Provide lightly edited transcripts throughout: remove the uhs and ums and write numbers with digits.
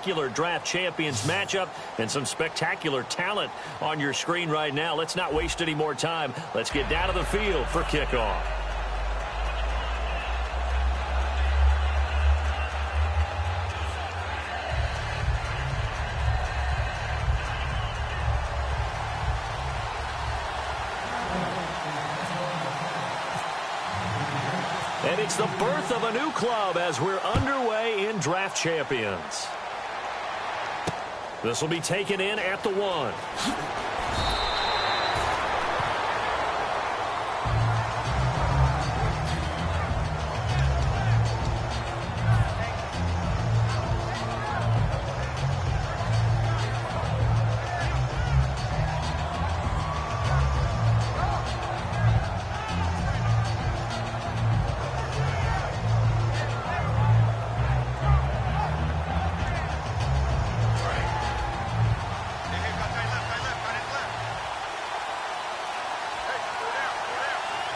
spectacular draft champions matchup and some spectacular talent on your screen right now. Let's not waste any more time. Let's get down to the field for kickoff. And it's the birth of a new club as we're underway in Draft Champions. This will be taken in at the 1.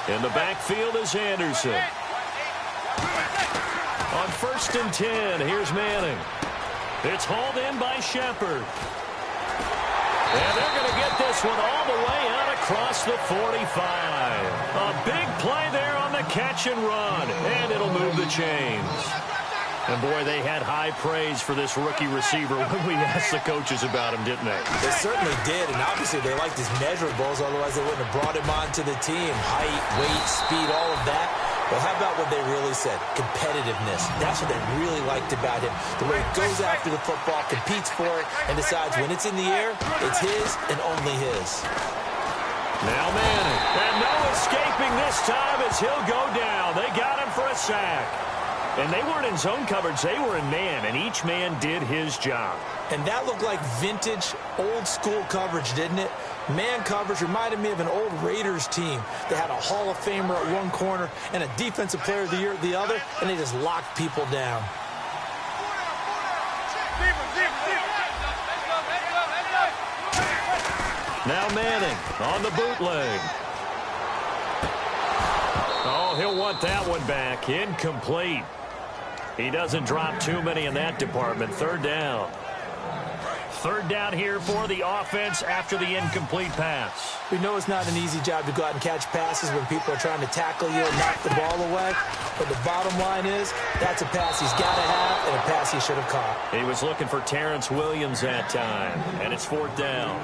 In the backfield is Anderson. On 1st and 10, here's Manning. It's hauled in by Shepard. And they're going to get this one all the way out across the 45. A big play there on the catch and run. And it'll move the chains. And, boy, they had high praise for this rookie receiver when we asked the coaches about him, didn't they? They certainly did, and obviously they liked his measurables, otherwise they wouldn't have brought him onto the team. Height, weight, speed, all of that. But how about what they really said? Competitiveness. That's what they really liked about him. The way he goes after the football, competes for it, and decides when it's in the air, it's his and only his. Now Manning. And no escaping this time as he'll go down. They got him for a sack. And they weren't in zone coverage. They were in man, and each man did his job. And that looked like vintage, old-school coverage, didn't it? Man coverage reminded me of an old Raiders team. They had a Hall of Famer at one corner and a Defensive Player of the Year at the other, and they just locked people down. Now Manning on the bootleg. Oh, he'll want that one back. Incomplete. He doesn't drop too many in that department. 3rd down. 3rd down here for the offense after the incomplete pass. We know it's not an easy job to go out and catch passes when people are trying to tackle you and knock the ball away. But the bottom line is, that's a pass he's got to have and a pass he should have caught. He was looking for Terrence Williams that time, and it's 4th down.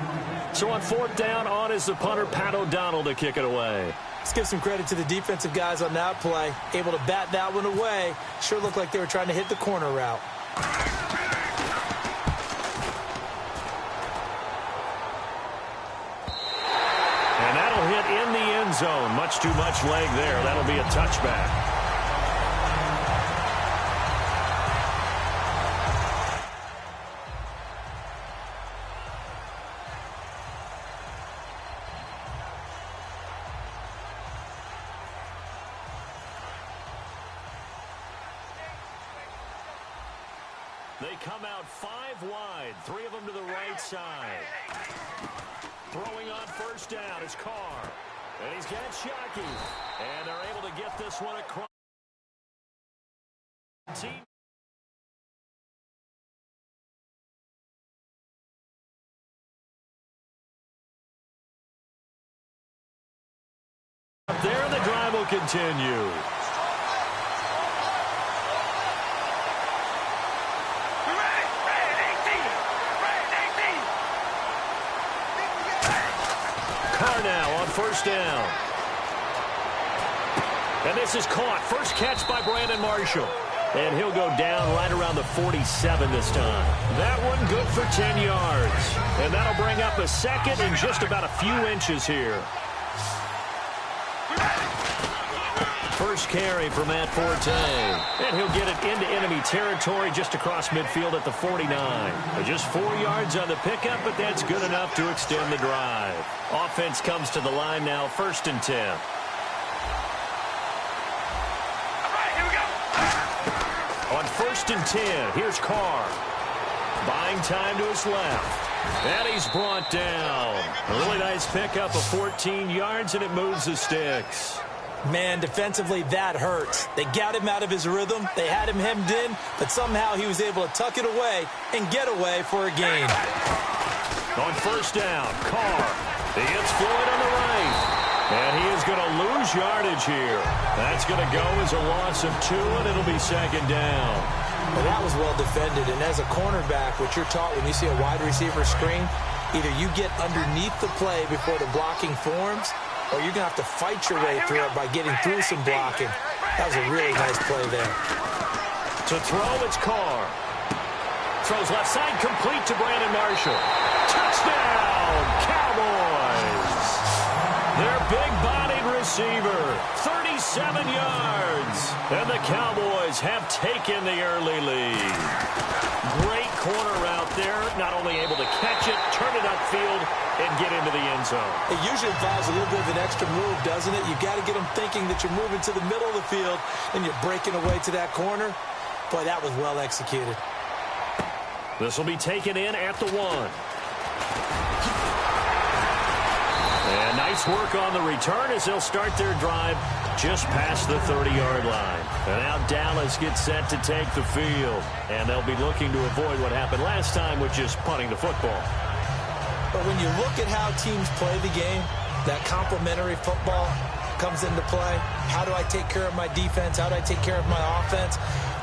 So on 4th down, on is the punter, Pat O'Donnell, to kick it away. Let's give some credit to the defensive guys on that play. Able to bat that one away. Sure looked like they were trying to hit the corner route. And that'll hit in the end zone. Much too much leg there. That'll be a touchback. They come out 5 wide, 3 of them to the right side. Throwing on 1st down is Carr. And he's got Shockey. And they're able to get this one across. Up there, and the drive will continue. Carr now on 1st down. And this is caught. First catch by Brandon Marshall. And he'll go down right around the 47 this time. That one good for 10 yards. And that'll bring up a 2nd and just about a few inches here. First carry for Matt Forte. And he'll get it into enemy territory just across midfield at the 49. Just 4 yards on the pickup, but that's good enough to extend the drive. Offense comes to the line now, 1st and 10. On 1st and 10, here's Carr. Buying time to his left. And he's brought down. A really nice pickup of 14 yards, and it moves the sticks. Man, defensively, that hurts. They got him out of his rhythm. They had him hemmed in, but somehow he was able to tuck it away and get away for a gain. On first down, Carr. He hits Floyd on the right. And he is going to lose yardage here. That's going to go as a loss of 2, and it'll be second down. Well, that was well defended. And as a cornerback, what you're taught when you see a wide receiver screen, either you get underneath the play before the blocking forms, or you're going to have to fight your way through it by getting through some blocking. That was a really nice play there. To throw, it's Carr. Throws left side, complete to Brandon Marshall. Touchdown, Cowboys! Their big-bodied receiver, 37 yards. And the Cowboys have taken the early lead. Great corner route there. Not only able to catch it, turn it upfield, and get into the end zone. It usually involves a little bit of an extra move, doesn't it? You've got to get them thinking that you're moving to the middle of the field and you're breaking away to that corner. Boy, that was well executed. This will be taken in at the 1. And nice work on the return as they'll start their drive just past the 30-yard line. And now Dallas gets set to take the field. And they'll be looking to avoid what happened last time with just punting the football. But when you look at how teams play the game, that complementary football comes into play. How do I take care of my defense? How do I take care of my offense?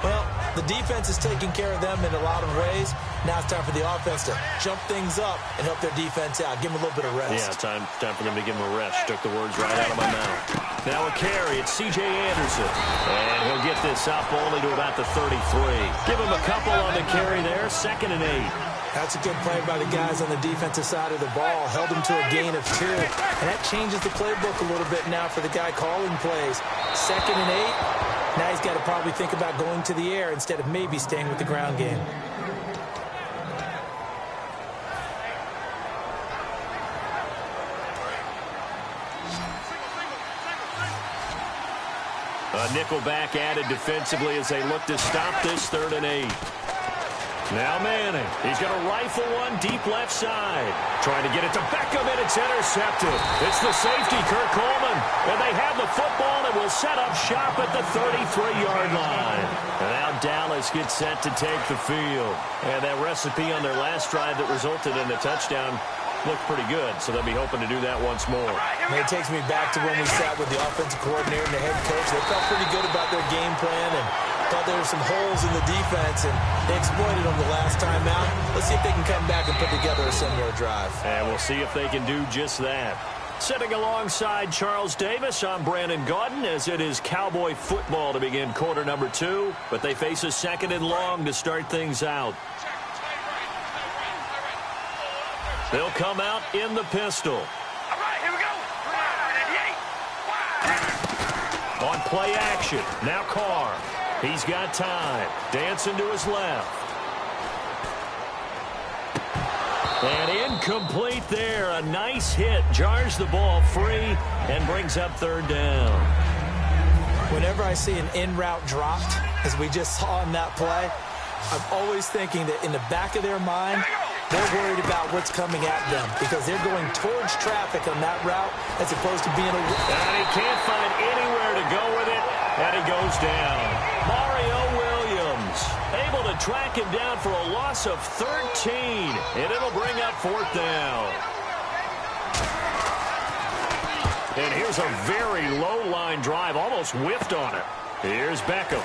Well, the defense is taking care of them in a lot of ways. Now it's time for the offense to jump things up and help their defense out. Give them a little bit of rest. Yeah, time for them to give them a rest. Took the words right out of my mouth. Now a carry. It's C.J. Anderson. And he'll get this up only to about the 33. Give him a couple on the carry there. 2nd and 8. That's a good play by the guys on the defensive side of the ball. Held him to a gain of 2. And that changes the playbook a little bit now for the guy calling plays. 2nd and 8. Now he's got to probably think about going to the air instead of maybe staying with the ground game. A nickel back added defensively as they look to stop this 3rd and 8. Now Manning. He's going to rifle one deep left side. Trying to get it to Beckham, and it's intercepted. It's the safety, Kurt Coleman. And they have the football and will set up shop at the 33-yard line. And now Dallas gets set to take the field. And that recipe on their last drive that resulted in a touchdown looked pretty good, so they'll be hoping to do that once more. And it takes me back to when we sat with the offensive coordinator and the head coach. They felt pretty good about their game plan and thought there were some holes in the defense, and they exploited them the last time out. Let's see if they can come back and put together a similar drive. And we'll see if they can do just that. Sitting alongside Charles Davis, I'm Brandon Gaudin, as it is Cowboy football to begin quarter number 2, but they face a 2nd and long to start things out. They'll come out in the pistol. All right, here we go. 98. On play action, now Carr. He's got time. Dancing to his left. And incomplete there. A nice hit. Jars the ball free and brings up 3rd down. Whenever I see an in-route dropped, as we just saw in that play, I'm always thinking that in the back of their mind, they're worried about what's coming at them because they're going towards traffic on that route as opposed to being a... And he can't find anywhere to go with it, and he goes down. Mario Williams able to track him down for a loss of 13, and it'll bring up 4th down. And here's a very low-line drive, almost whiffed on it. Here's Beckham.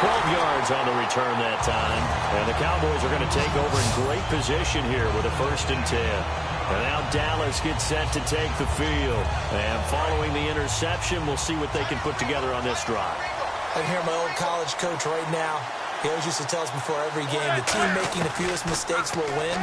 12 yards on the return that time. And the Cowboys are going to take over in great position here with a 1st and 10. And now Dallas gets set to take the field. And following the interception, we'll see what they can put together on this drive. I hear my old college coach right now. He always used to tell us before every game, the team making the fewest mistakes will win.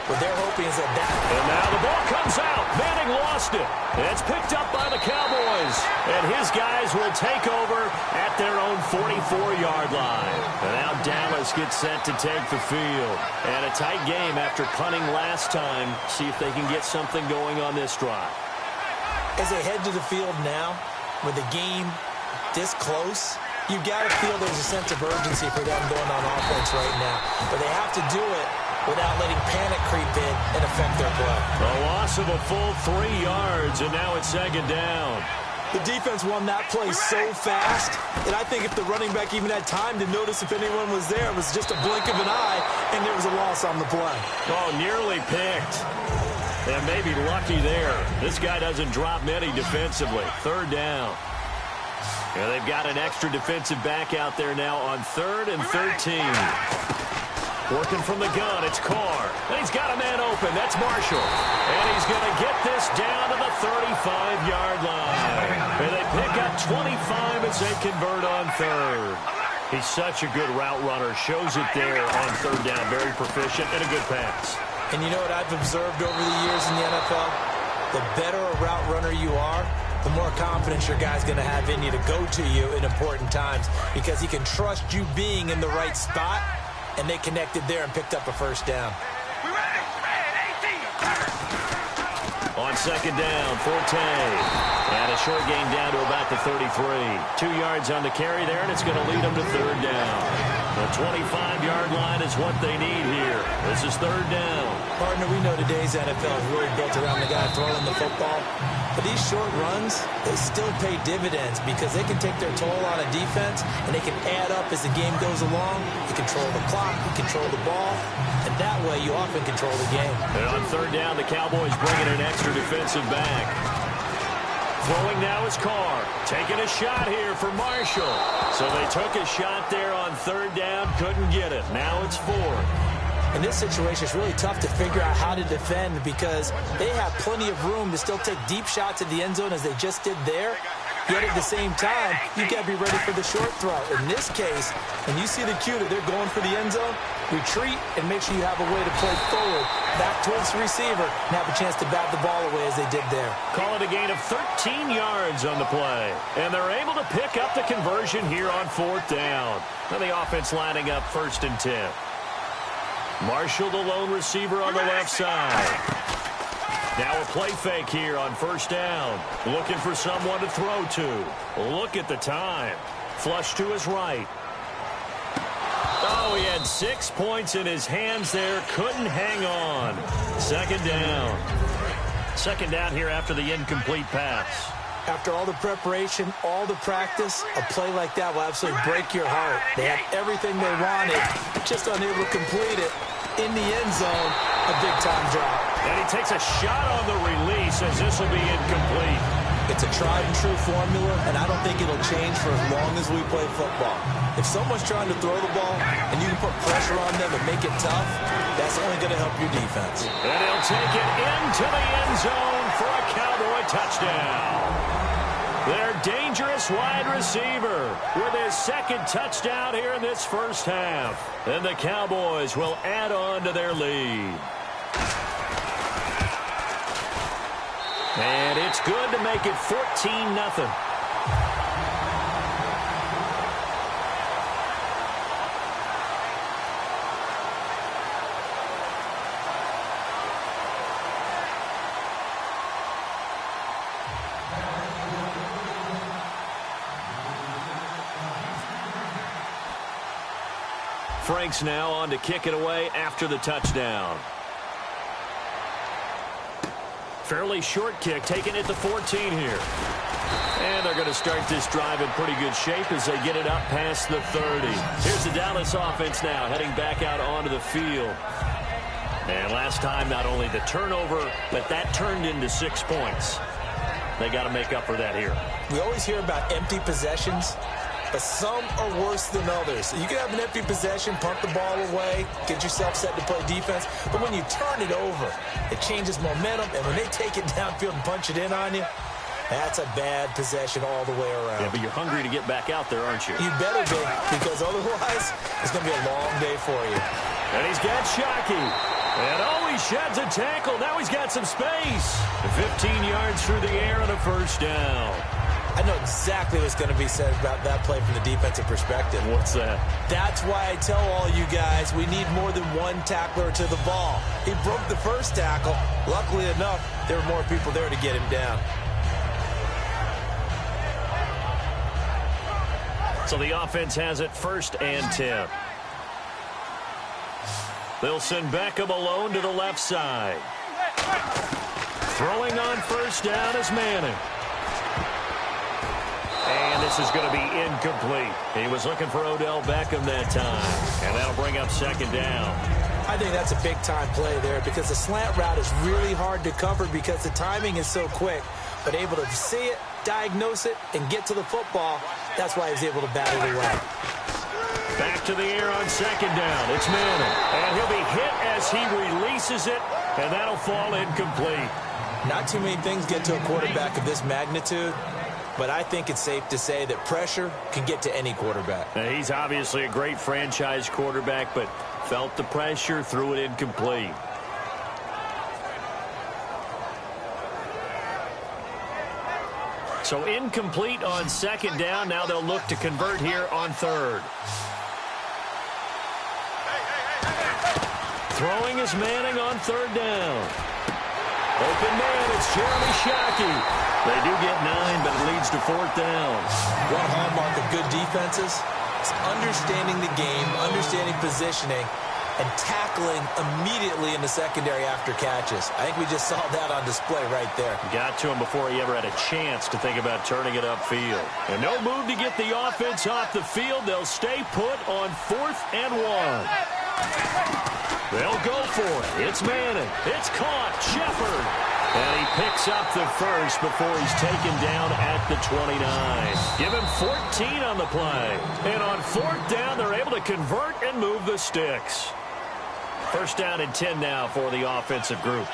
What they're hoping is that... And now the ball comes out. Manning lost it. And it's picked up by the Cowboys. And his guys will take over at their own 44-yard line. And now Dallas gets set to take the field. And a tight game after punting last time. See if they can get something going on this drive. As they head to the field now, with the game this close, You got to feel there's a sense of urgency for them going on offense right now. But they have to do it without letting panic creep in and affect their play. A loss of a full 3 yards, and now it's second down. The defense won that play so fast that I think if the running back even had time to notice if anyone was there, it was just a blink of an eye, and there was a loss on the play. Oh, nearly picked. And maybe lucky there. This guy doesn't drop many defensively. Third down. And they've got an extra defensive back out there now on 3rd and 13. Working from the gun, it's Carr. And he's got a man open. That's Marshall. And he's going to get this down to the 35-yard line. And they pick up 25 as they convert on 3rd. He's such a good route runner. Shows it there on 3rd down. Very proficient and a good pass. And you know what I've observed over the years in the NFL? The better a route runner you are, the more confidence your guy's going to have in you to go to you in important times because he can trust you being in the right spot, and they connected there and picked up a first down. On second down, Forte. And a short gain down to about the 33. 2 yards on the carry there, and it's going to lead them to 3rd down. The 25-yard line is what they need here. This is 3rd down. Partner, we know today's NFL is really built around the guy throwing the football. But these short runs, they still pay dividends because they can take their toll on a defense, and they can add up as the game goes along. You control the clock, you control the ball, and that way you often control the game. And on 3rd down, the Cowboys bringing an extra defensive back. Throwing now is Carr. Taking a shot here for Marshall. So they took a shot there on 3rd down, couldn't get it. Now it's 4th. In this situation, it's really tough to figure out how to defend because they have plenty of room to still take deep shots at the end zone as they just did there. Yet at the same time, you got to be ready for the short throw. In this case, when you see the cue that they're going for the end zone, retreat and make sure you have a way to play forward, back towards the receiver, and have a chance to bat the ball away as they did there. Call it a gain of 13 yards on the play. And they're able to pick up the conversion here on 4th down. And the offense lining up 1st and 10. Marshall, the lone receiver on the left side. Now a play fake here on 1st down. Looking for someone to throw to. Look at the time. Flush to his right. Oh, he had 6 points in his hands there. Couldn't hang on. 2nd down. 2nd down here after the incomplete pass. After all the preparation, all the practice, a play like that will absolutely break your heart. They had everything they wanted, just unable to complete it. In the end zone, a big-time drop. And he takes a shot on the release as this will be incomplete. It's a tried-and-true formula, and I don't think it'll change for as long as we play football. If someone's trying to throw the ball and you can put pressure on them and make it tough, that's only going to help your defense. And he'll take it into the end zone for a Cowboy touchdown. Their dangerous wide receiver with his 2nd touchdown here in this first half. And the Cowboys will add on to their lead. And it's good to make it 14-0. Franks now on to kick it away after the touchdown. Fairly short kick, taking it to 14 here. And they're going to start this drive in pretty good shape as they get it up past the 30. Here's the Dallas offense now heading back out onto the field. And last time, not only the turnover, but that turned into 6 points. They got to make up for that here. We always hear about empty possessions, but some are worse than others. You can have an empty possession, punt the ball away, get yourself set to play defense, but when you turn it over, it changes momentum, and when they take it downfield and punch it in on you, that's a bad possession all the way around. Yeah, but you're hungry to get back out there, aren't you? You better be, because otherwise, it's going to be a long day for you. And he's got Shockey. And oh, he sheds a tackle. Now he's got some space. 15 yards through the air and a first down. I know exactly what's going to be said about that play from the defensive perspective. What's that? That's why I tell all you guys we need more than one tackler to the ball. He broke the first tackle. Luckily enough, there were more people there to get him down. So the offense has it 1st and 10. They'll send Beckham alone to the left side. Throwing on 1st down is Manning. And this is going to be incomplete. He was looking for Odell Beckham that time. And that'll bring up 2nd down. I think that's a big-time play there because the slant route is really hard to cover because the timing is so quick. But able to see it, diagnose it, and get to the football, that's why he's able to bat it away. Back to the air on 2nd down. It's Manning. And he'll be hit as he releases it, and that'll fall incomplete. Not too many things get to a quarterback of this magnitude, but I think it's safe to say that pressure can get to any quarterback. Now, he's obviously a great franchise quarterback, but felt the pressure, threw it incomplete. So incomplete on 2nd down. Now they'll look to convert here on 3rd. Throwing is Manning on 3rd down. Open man, it's Jeremy Shockey. They do get 9, but it leads to 4th down. One hallmark of good defenses is understanding the game, understanding positioning, and tackling immediately in the secondary after catches. I think we just saw that on display right there. Got to him before he ever had a chance to think about turning it upfield. And no move to get the offense off the field. They'll stay put on 4th and 1. They'll go for it. It's Manning. It's caught. Shepard. And he picks up the 1st before he's taken down at the 29. Give him 14 on the play. And on 4th down, they're able to convert and move the sticks. 1st down and 10 now for the offensive group.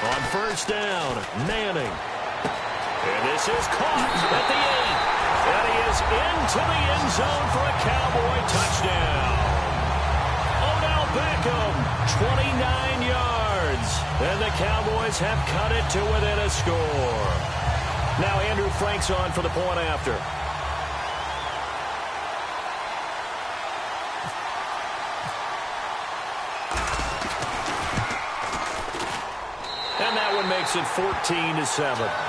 On 1st down, Manning. And this is caught at the 8. And he is into the end zone for a Cowboy touchdown. Odell Beckham, 29 yards. And the Cowboys have cut it to within a score. Now Andrew Frank's on for the point after. And that one makes it 14-7.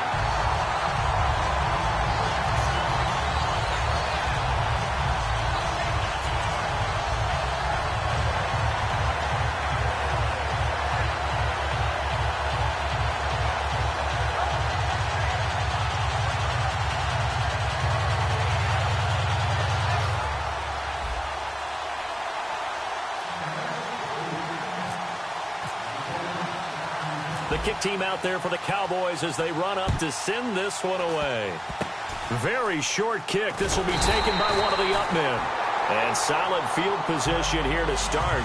The kick team out there for the Cowboys as they run up to send this one away. Very short kick. This will be taken by one of the up men. And solid field position here to start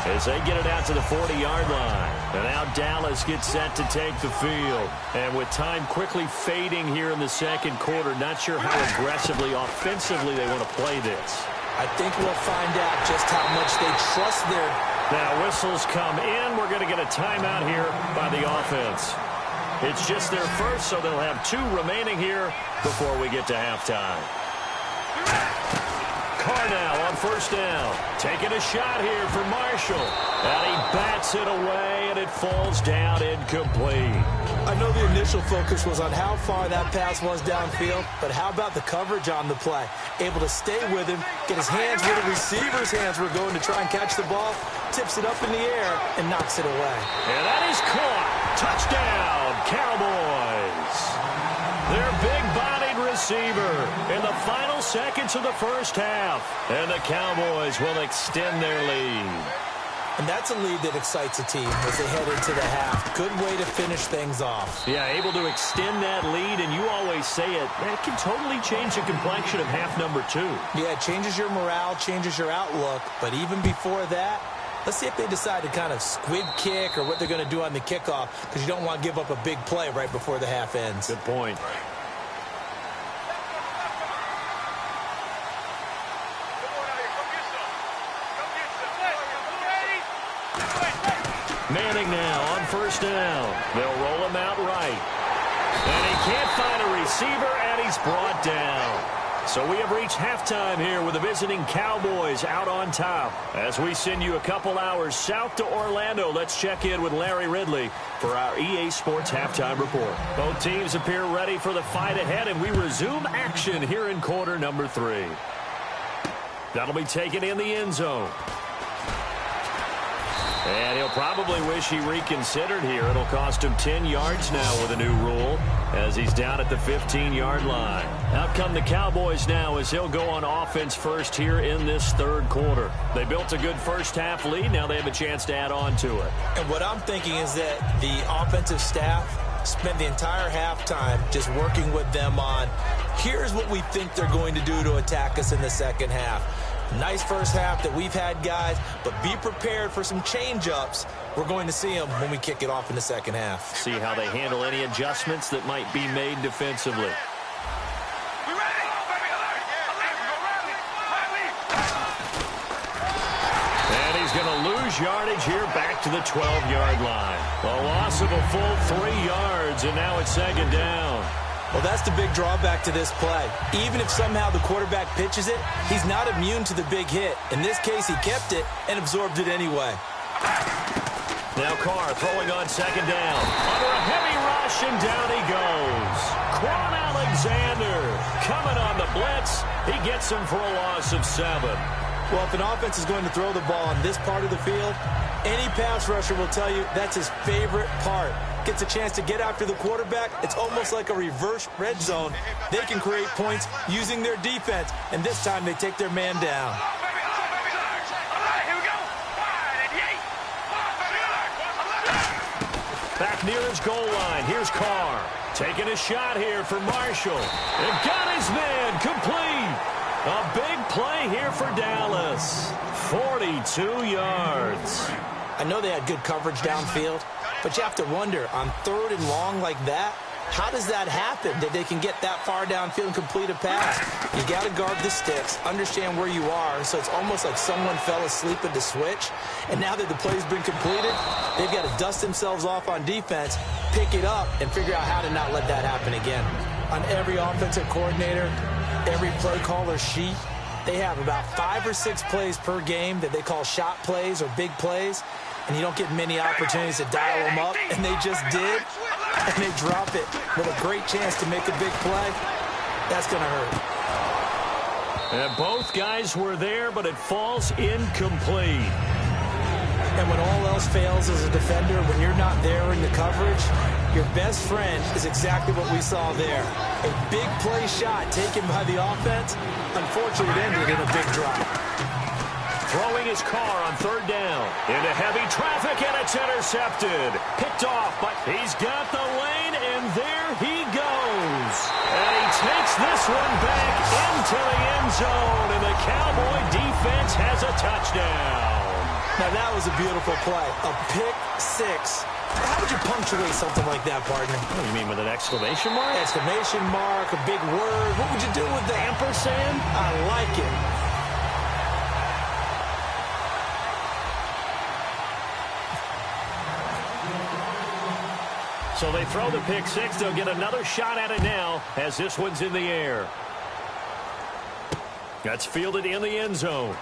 as they get it out to the 40-yard line. And now Dallas gets set to take the field. And with time quickly fading here in the 2nd quarter, not sure how aggressively, offensively they want to play this. I think we'll find out just how much they trust their... Now whistles come in. We're going to get a timeout here by the offense. It's just their 1st, so they'll have 2 remaining here before we get to halftime. Carr now on 1st down. Taking a shot here for Marshall. And he bats it away, and it falls down incomplete. I know the initial focus was on how far that pass was downfield, but how about the coverage on the play? Able to stay with him, get his hands where the receiver's hands were going to try and catch the ball, tips it up in the air, and knocks it away. And that is caught. Touchdown, Cowboys. Their big-bodied receiver in the final seconds of the 1st half. And the Cowboys will extend their lead. And that's a lead that excites a team as they head into the half. Good way to finish things off. Yeah, able to extend that lead, and you always say it, that can totally change the complexion of half number 2. Yeah, it changes your morale, changes your outlook. But even before that, let's see if they decide to kind of squib kick or what they're going to do on the kickoff, because you don't want to give up a big play right before the half ends. Good point. Manning now on 1st down. They'll roll him out right. And he can't find a receiver, and he's brought down. So we have reached halftime here with the visiting Cowboys out on top. As we send you a couple hours south to Orlando, let's check in with Larry Ridley for our EA Sports Halftime Report. Both teams appear ready for the fight ahead, and we resume action here in quarter number 3. That'll be taken in the end zone. And he'll probably wish he reconsidered here. It'll cost him 10 yards now with a new rule as he's down at the 15-yard line. Out come the Cowboys now as he'll go on offense first here in this third quarter. They built a good first-half lead. Now they have a chance to add on to it. And what I'm thinking is that the offensive staff spent the entire halftime just working with them on, here's what we think they're going to do to attack us in the second half. Nice first half that we've had, guys, but be prepared for some change-ups. We're going to see them when we kick it off in the second half. See how they handle any adjustments that might be made defensively. And he's going to lose yardage here back to the 12-yard line. A loss of a full 3 yards, and now it's second down. Well, that's the big drawback to this play. Even if somehow the quarterback pitches it, he's not immune to the big hit. In this case, he kept it and absorbed it anyway. Now Carr throwing on second down. Under a heavy rush, and down he goes. Quan Alexander coming on the blitz. He gets him for a loss of 7. Well, if an offense is going to throw the ball on this part of the field, any pass rusher will tell you that's his favorite part. Gets a chance to get after the quarterback. It's almost like a reverse red zone. They can create points using their defense, and this time they take their man down. Back near his goal line. Here's Carr. Taking a shot here for Marshall. And got his man complete. A big play here for Dallas. 42 yards. I know they had good coverage downfield, but you have to wonder, on 3rd and long like that, how does that happen, that they can get that far downfield and complete a pass? You got to guard the sticks, understand where you are, so it's almost like someone fell asleep at the switch, and now that the play's been completed, they've got to dust themselves off on defense, pick it up, and figure out how to not let that happen again. On every offensive coordinator, every play caller sheet, they have about 5 or 6 plays per game that they call shot plays or big plays, and you don't get many opportunities to dial them up, and they just did, and they drop it with a great chance to make a big play. That's going to hurt. And both guys were there, but it falls incomplete. And when all else fails as a defender, when you're not there in the coverage, your best friend is exactly what we saw there. A big play shot taken by the offense. Unfortunately, it ended in a big drop. Throwing his Carr on 3rd down. Into heavy traffic, and it's intercepted. Picked off, but he's got the lane, and there he goes. And he takes this one back into the end zone, and the Cowboy defense has a touchdown. Now, that was a beautiful play. A pick 6. How would you punctuate something like that, partner? What do you mean, with an exclamation mark? Exclamation mark, a big word. What would you do with that? Ampersand? I like it. So they throw the pick 6. They'll get another shot at it now as this one's in the air. That's fielded in the end zone.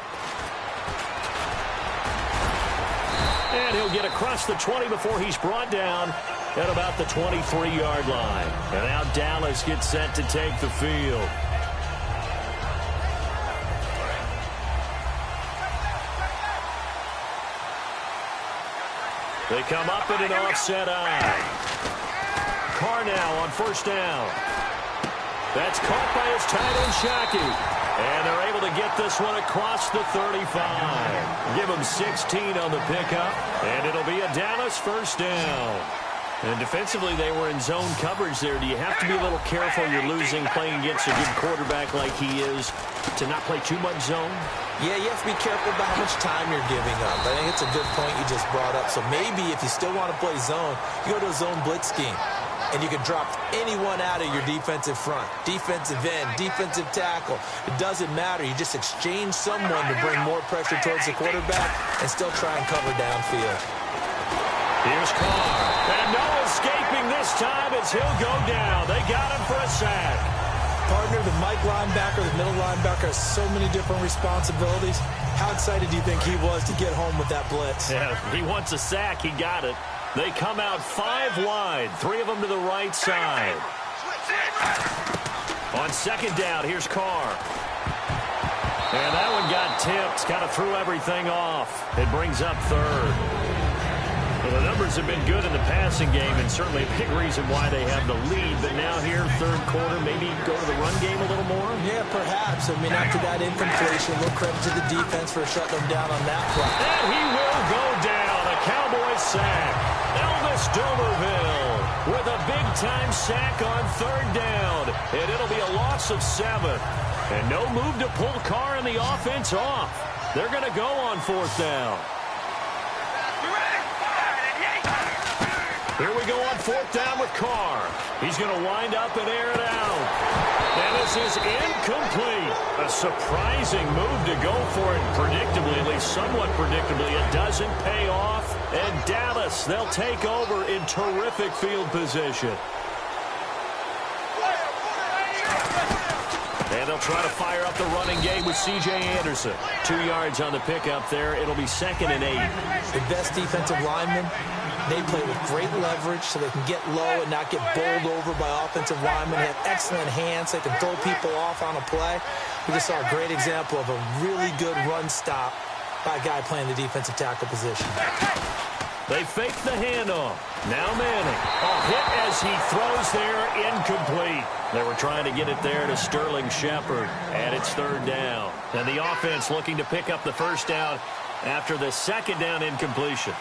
And he'll get across the 20 before he's brought down at about the 23-yard line. And now Dallas gets set to take the field. They come up in an offset eye. Carr now on 1st down. That's caught by his tight end, Shockey. And they're able to get this one across the 35. Give him 16 on the pickup, and it'll be a Dallas 1st down. And defensively, they were in zone coverage there. Do you have to be a little careful? You're losing playing against a good quarterback like he is to not play too much zone? Yeah, you have to be careful about how much time you're giving up. I think it's a good point you just brought up. So maybe if you still want to play zone, you go to a zone blitz scheme. And you can drop anyone out of your defensive front, defensive end, defensive tackle. It doesn't matter. You just exchange someone to bring more pressure towards the quarterback and still try and cover downfield. Here's Carr. And no escaping this time as he'll go down. They got him for a sack. partner, the Mike linebacker, the middle linebacker, has so many different responsibilities. How excited do you think he was to get home with that blitz? Yeah, he wants a sack. He got it. They come out 5 wide, 3 of them to the right side. On second down, here's Carr. And that one got tipped, kind of threw everything off. It brings up third. Well, the numbers have been good in the passing game, and certainly a big reason why they have the lead. But now here, third quarter, maybe go to the run game a little more? Yeah, perhaps. I mean, after that incompletion, a little credit to the defense for shutting them down on that play. And he will go down. A Cowboys sack. Elvis Dumervil with a big-time sack on third down. And it'll be a loss of 7. And no move to pull Carr and the offense off. They're going to go on fourth down. Here we go on fourth down with Carr. He's going to wind up and air it out. And this is incomplete. A surprising move to go for it predictably, at least somewhat predictably. It doesn't pay off. And Dallas, they'll take over in terrific field position. And they'll try to fire up the running game with C.J. Anderson. 2 yards on the pickup there. It'll be 2nd and 8. The best defensive linemen, they play with great leverage so they can get low and not get bowled over by offensive linemen. They have excellent hands. They can throw people off on a play. We just saw a great example of a really good run stop by a guy playing the defensive tackle position. They fake the handoff. Now Manning. A hit as he throws there, incomplete. They were trying to get it there to Sterling Shepard, and it's third down. And the offense looking to pick up the first down after the second down incompletion.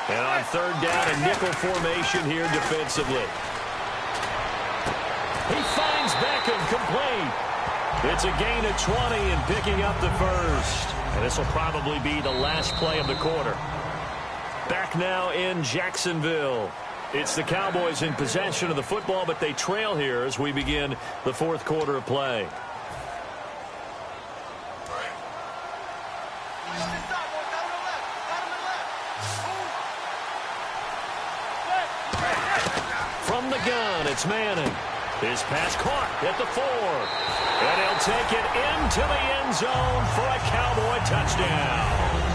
And on third down, a nickel formation here defensively. He finds Beckham complete. It's a gain of 20 and picking up the first. And this will probably be the last play of the quarter. Back now in Jacksonville. It's the Cowboys in possession of the football, but they trail here as we begin the fourth quarter of play. From the gun, it's Manning. His pass caught at the 4. And he'll take it into the end zone for a Cowboy touchdown.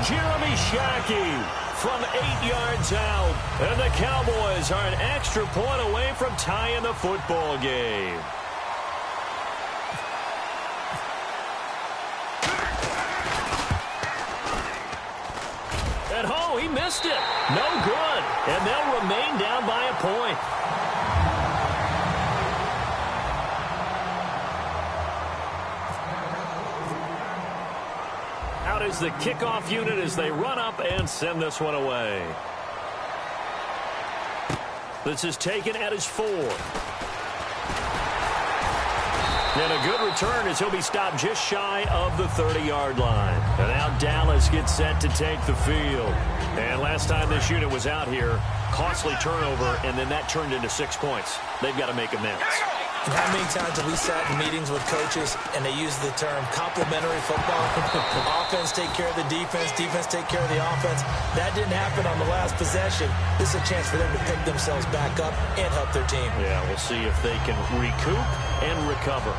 Jeremy Shockey from 8 yards out. And the Cowboys are an extra point away from tying the football game. And oh, he missed it. No good. And they'll remain down by a point. Out is the kickoff unit as they run up and send this one away. This is taken at his 4. And a good return as he'll be stopped just shy of the 30-yard line. And now Dallas gets set to take the field. And last time this unit was out here, costly turnover, and then that turned into 6 points. They've got to make amends. And how many times have we sat in meetings with coaches and they use the term complementary football? Offense take care of the defense, defense take care of the offense. That didn't happen on the last possession. This is a chance for them to pick themselves back up and help their team. Yeah, we'll see if they can recoup and recover.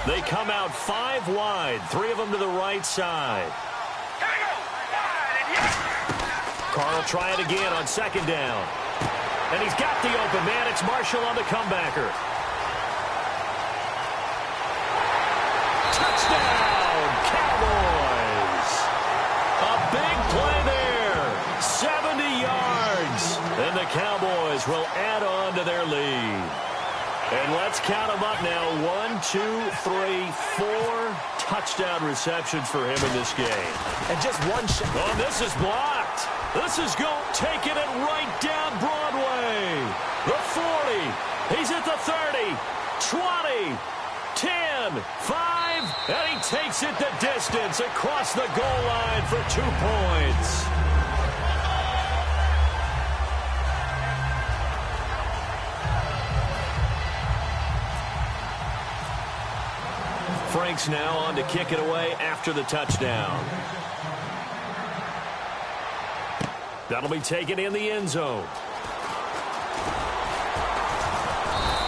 They come out 5 wide, 3 of them to the right side. Carr will try it again on second down. And he's got the open man. It's Marshall on the comebacker. Touchdown, Cowboys. A big play there. 70 yards. And the Cowboys will add on to their lead. And let's count them up now. 1, 2, 3, 4 touchdown receptions for him in this game. And just one shot. Oh, this is blocked. This is taking it right down Broadway. The 40. He's at the 30. 20. 10. 5. And he takes it the distance across the goal line for 2 points. Franks now on to kick it away after the touchdown. That'll be taken in the end zone.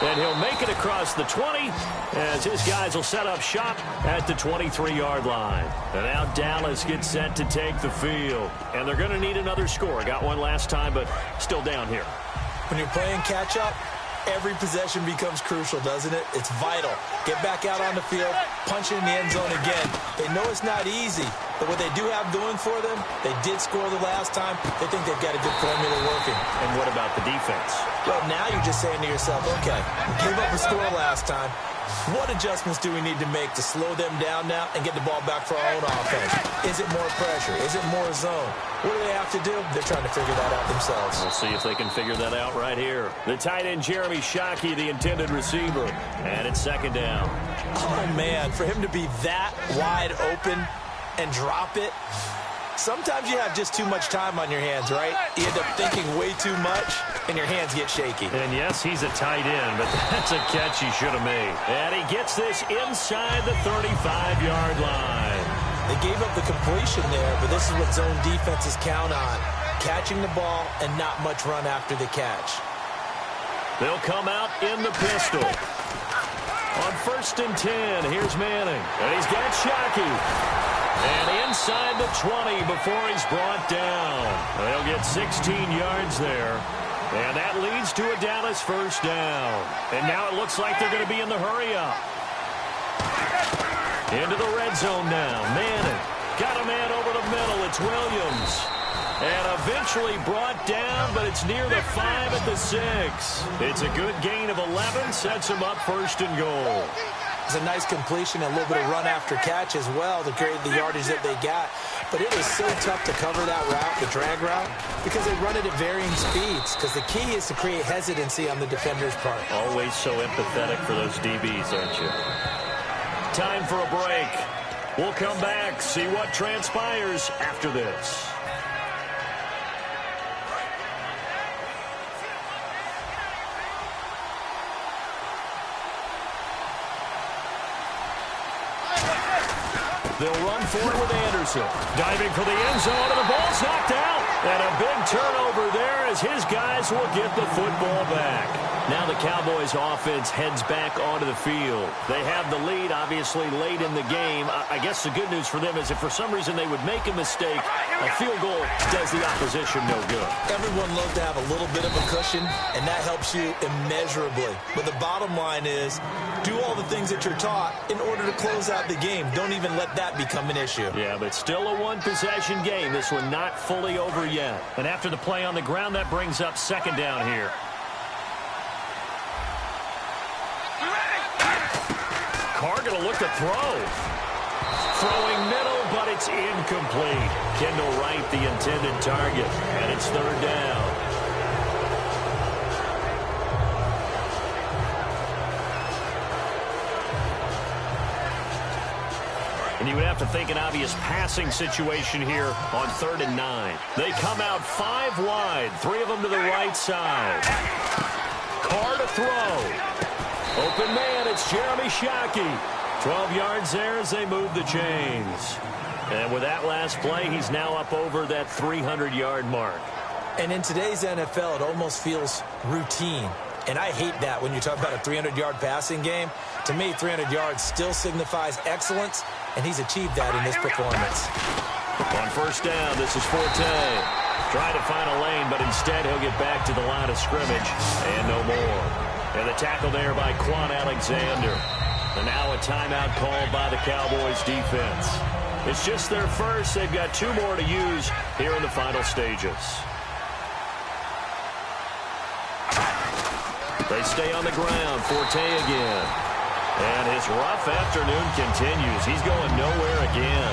And he'll make it across the 20 as his guys will set up shop at the 23-yard line. And now Dallas gets set to take the field. And they're going to need another score. Got one last time, but still down here. When you're playing catch-up, every possession becomes crucial, doesn't it? It's vital. Get back out on the field, punch it in the end zone again. They know it's not easy, but what they do have going for them, they did score the last time. They think they've got a good formula working. And what about the defense? Well, now you're just saying to yourself, okay, we gave up a score last time. What adjustments do we need to make to slow them down now and get the ball back for our own offense? Is it more pressure? Is it more zone? What do they have to do? They're trying to figure that out themselves. We'll see if they can figure that out right here. The tight end, Jeremy Shockey, the intended receiver. And it's second down. Oh, man, for him to be that wide open and drop it. Sometimes you have just too much time on your hands, right? You end up thinking way too much, and your hands get shaky. And yes, he's a tight end, but that's a catch he should have made. And he gets this inside the 35-yard line. They gave up the completion there, but this is what zone defenses count on. Catching the ball and not much run after the catch. They'll come out in the pistol. On 1st and 10, here's Manning. And he's got Shockey. And inside the 20 before he's brought down. They'll get 16 yards there. And that leads to a Dallas first down. And now it looks like they're going to be in the hurry-up. Into the red zone now. Manning got a man over the middle. It's Williams. And eventually brought down, but it's near the 5 at the 6. It's a good gain of 11. Sets him up 1st and goal. It's a nice completion, a little bit of run after catch as well to create the yardage that they got. But it is so tough to cover that route, the drag route, because they run it at varying speeds. Because the key is to create hesitancy on the defender's part. Always so empathetic for those DBs, aren't you? Time for a break. We'll come back, see what transpires after this. They'll run forward with Anderson. Diving for the end zone, and the ball's knocked out. And a big turnover there as his guys will get the football back. Now the Cowboys offense heads back onto the field. They have the lead, obviously, late in the game. I guess the good news for them is if for some reason they would make a mistake, a field goal does the opposition no good. Everyone loves to have a little bit of a cushion, and that helps you immeasurably. But the bottom line is, do all the things that you're taught in order to close out the game. Don't even let that become an issue. Yeah, but still a one-possession game. This one not fully over yet. And after the play on the ground, that brings up second down here. Carr going to look to throw. Throwing middle, but it's incomplete. Kendall Wright, the intended target, and it's third down. And you would have to think an obvious passing situation here on 3rd and 9. They come out 5 wide, 3 of them to the right side. Carr to throw. Open man, it's Jeremy Shockey. 12 yards there as they move the chains. And with that last play, he's now up over that 300-yard mark. And in today's NFL, it almost feels routine. And I hate that when you talk about a 300-yard passing game. To me, 300 yards still signifies excellence, and he's achieved that in this performance. On first down, this is Forte. Trying to find a lane, but instead he'll get back to the line of scrimmage, and no more. And the tackle there by Quan Alexander. And now a timeout called by the Cowboys defense. It's just their first. They've got 2 more to use here in the final stages. They stay on the ground. Forte again. And his rough afternoon continues. He's going nowhere again.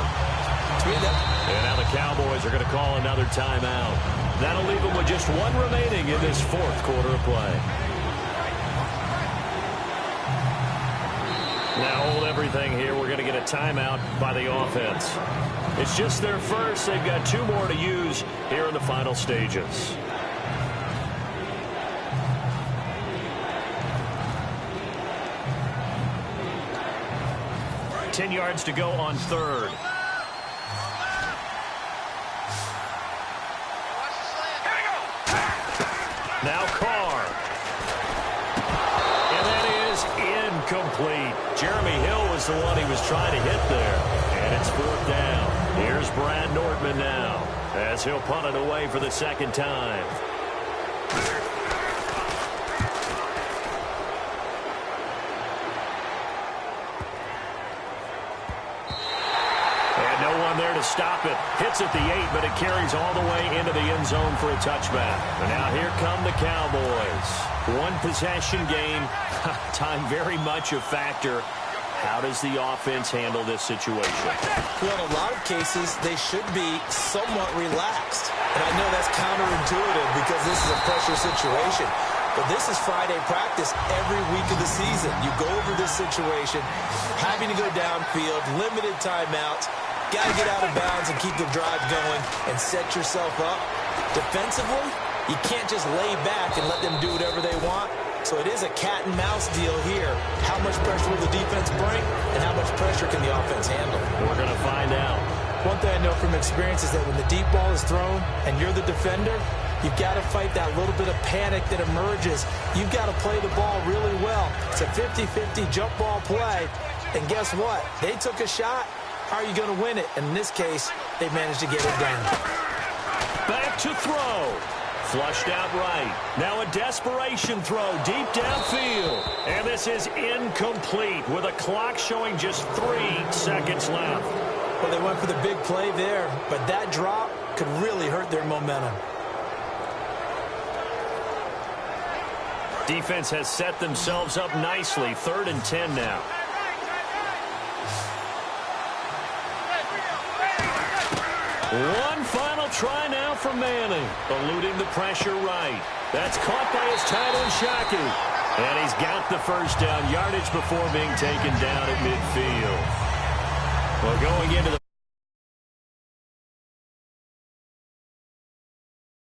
And now the Cowboys are going to call another timeout. That'll leave them with just 1 remaining in this 4th quarter of play. Now hold everything here. We're going to get a timeout by the offense. It's just their first. They've got 2 more to use here in the final stages. 10 yards to go on third. Now Carr. And that is incomplete. Jeremy Hill was the one he was trying to hit there. And it's fourth down. Here's Brad Nortman now, as he'll punt it away for the second time. And no one there to stop it. Hits at the 8, but it carries all the way into the end zone for a touchback. And now here come the Cowboys. One possession game. Time very much a factor. How does the offense handle this situation? Well, in a lot of cases, they should be somewhat relaxed. And I know that's counterintuitive because this is a pressure situation. But this is Friday practice every week of the season. You go over this situation, having to go downfield, limited timeouts, got to get out of bounds and keep the drive going and set yourself up. Defensively, you can't just lay back and let them do whatever they want. So it is a cat-and-mouse deal here. How much pressure will the defense bring, and how much pressure can the offense handle? We're going to find out. One thing I know from experience is that when the deep ball is thrown and you're the defender, you've got to fight that little bit of panic that emerges. You've got to play the ball really well. It's a 50-50 jump ball play. And guess what? They took a shot. How are you going to win it? And in this case, they managed to get it down. Back to throw. Flushed out right. Now a desperation throw deep downfield. And this is incomplete with a clock showing just 3 seconds left. Well, they went for the big play there, but that drop could really hurt their momentum. Defense has set themselves up nicely. 3rd and 10 now. One final try now for Manning. Eluding the pressure right. That's caught by his tight end, Shockey. And he's got the first down yardage before being taken down at midfield. Well, going into the